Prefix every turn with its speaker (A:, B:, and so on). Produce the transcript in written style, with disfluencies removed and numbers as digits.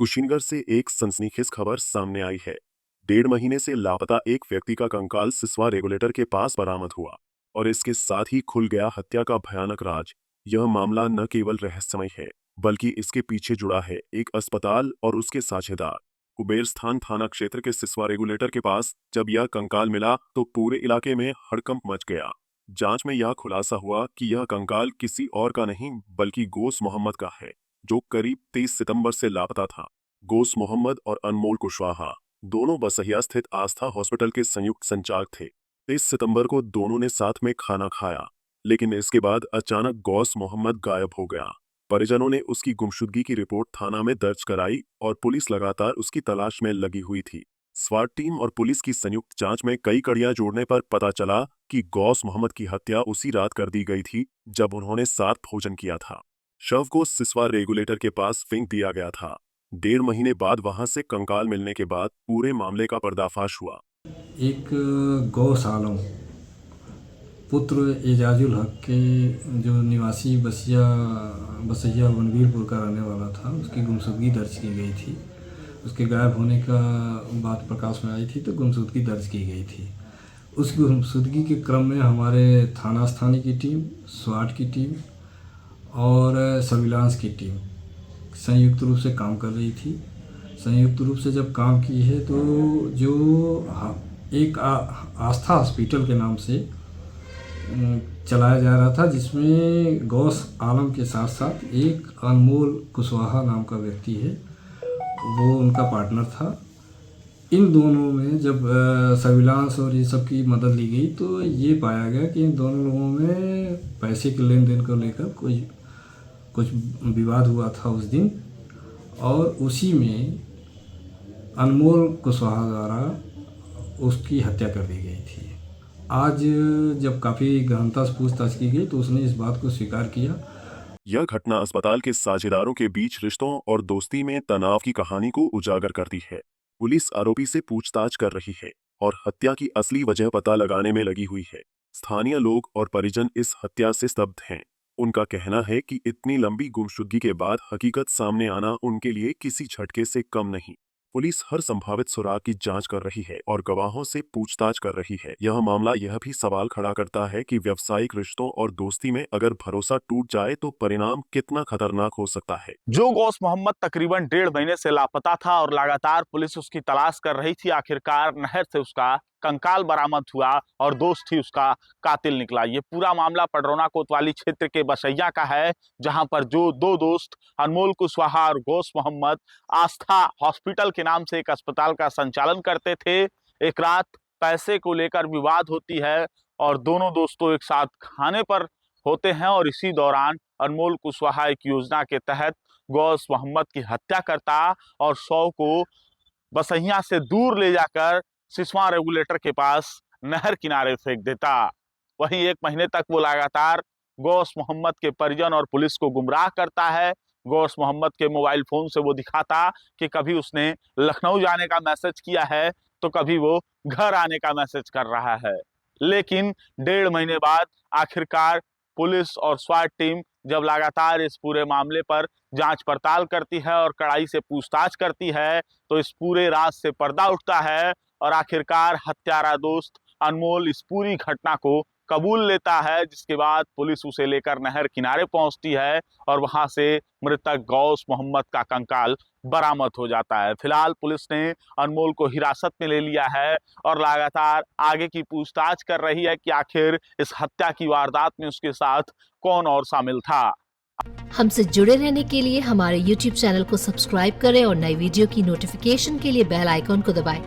A: कुशीनगर से एक सनसनीखेज खबर सामने आई है। 1.5 महीने से लापता एक व्यक्ति का कंकाल सिसवा रेगुलेटर के पास बरामद हुआ और इसके साथ ही खुल गया हत्या का भयानक राज। यह मामला न केवल रहस्यमय है, बल्कि इसके पीछे जुड़ा है एक अस्पताल और उसके साझेदार। कुबेरस्थान थाना क्षेत्र के सिसवा रेगुलेटर के पास जब यह कंकाल मिला तो पूरे इलाके में हड़कंप मच गया। जांच में यह खुलासा हुआ कि यह कंकाल किसी और का नहीं बल्कि गोस मोहम्मद का है, जो करीब 23 सितंबर से लापता था। गोस मोहम्मद और अनमोल कुशवाहा दोनों बसहिया स्थित आस्था हॉस्पिटल के संयुक्त संचालक थे। 23 सितंबर को दोनों ने साथ में खाना खाया, लेकिन इसके बाद अचानक गौस मोहम्मद गायब हो गया। परिजनों ने उसकी गुमशुदगी की रिपोर्ट थाना में दर्ज कराई और पुलिस लगातार उसकी तलाश में लगी हुई थी। स्वाट टीम और पुलिस की संयुक्त जांच में कई कड़ियां जोड़ने पर पता चला कि गौस मोहम्मद की हत्या उसी रात कर दी गई थी जब उन्होंने साथ भोजन किया था। शव को सिसवा रेगुलेटर के पास फेंक दिया गया था। 1.5 महीने बाद वहां से कंकाल मिलने के बाद पूरे मामले का पर्दाफाश हुआ।
B: एक गौस आलम पुत्र एजाजुल हक के जो निवासी बसैया वनवीरपुर का रहने वाला था, उसकी गुमशुदगी दर्ज की गई थी। उसके गायब होने का बात प्रकाश में आई थी तो गुमशुदगी दर्ज की गई थी। उस गुमशुदगी के क्रम में हमारे थाना स्थानीय की टीम, स्वाट की टीम और सर्विलांस की टीम संयुक्त रूप से काम कर रही थी। संयुक्त रूप से जब काम की है तो जो एक आस्था हॉस्पिटल के नाम से चलाया जा रहा था, जिसमें गौस आलम के साथ साथ एक अनमोल कुशवाहा नाम का व्यक्ति है, वो उनका पार्टनर था। इन दोनों में जब सर्विलांस और ये सब की मदद ली गई तो ये पाया गया कि इन दोनों लोगों में पैसे के लेन देन को लेकर कुछ विवाद हुआ था उस दिन, और उसी में अनमोल कुशवाहा द्वारा उसकी हत्या कर दी गई थी। आज जब काफ़ी गहनता से पूछताछ की गई तो उसने इस बात को स्वीकार किया।
A: यह घटना अस्पताल के साझेदारों के बीच रिश्तों और दोस्ती में तनाव की कहानी को उजागर करती है। पुलिस आरोपी से पूछताछ कर रही है और हत्या की असली वजह पता लगाने में लगी हुई है। स्थानीय लोग और परिजन इस हत्या से स्तब्ध हैं। उनका कहना है कि इतनी लंबी गुमशुदगी के बाद हकीकत सामने आना उनके लिए किसी झटके से कम नहीं। पुलिस हर संभावित सुराग की जांच कर रही है और गवाहों से पूछताछ कर रही है। यह मामला यह भी सवाल खड़ा करता है कि व्यावसायिक रिश्तों और दोस्ती में अगर भरोसा टूट जाए तो परिणाम कितना खतरनाक हो सकता है।
C: जो गौस मोहम्मद तकरीबन 1.5 महीने से लापता था और लगातार पुलिस उसकी तलाश कर रही थी, आखिरकार नहर से उसका कंकाल बरामद हुआ और दोस्त ही उसका कातिल निकला। ये पूरा मामला पडरौना कोतवाली क्षेत्र के बसैया का है, जहां पर जो दो दोस्त अनमोल कुशवाहा और गौस मोहम्मद आस्था हॉस्पिटल के नाम से एक अस्पताल का संचालन करते थे। एक रात पैसे को लेकर विवाद होती है और दोनों दोस्तों एक साथ खाने पर होते हैं और इसी दौरान अनमोल कुशवाहा एक योजना के तहत गौस मोहम्मद की हत्या करता और शव को बसैया से दूर ले जाकर सिसवा रेगुलेटर के पास नहर किनारे फेंक देता। वहीं 1 महीने तक वो लगातार गौस मोहम्मद के परिजन और पुलिस को गुमराह करता है। गौस मोहम्मद के मोबाइल फोन से वो दिखाता कि कभी उसने लखनऊ जाने का मैसेज किया है तो कभी वो घर आने का मैसेज कर रहा है। लेकिन 1.5 महीने बाद आखिरकार पुलिस और स्वाट टीम जब लगातार इस पूरे मामले पर जांच पड़ताल करती है और कड़ाई से पूछताछ करती है तो इस पूरे राज से पर्दा उठता है और आखिरकार हत्यारा दोस्त अनमोल इस पूरी घटना को कबूल लेता है, जिसके बाद पुलिस उसे लेकर नहर किनारे पहुंचती है और वहां से मृतक गौस मोहम्मद का कंकाल बरामद हो जाता है। फिलहाल पुलिस ने अनमोल को हिरासत में ले लिया है और लगातार आगे की पूछताछ कर रही है कि आखिर इस हत्या की वारदात में उसके साथ कौन और शामिल था।
D: हमसे जुड़े रहने के लिए हमारे YouTube चैनल को सब्सक्राइब करें और नई वीडियो की नोटिफिकेशन के लिए बेल आइकॉन को दबाएं।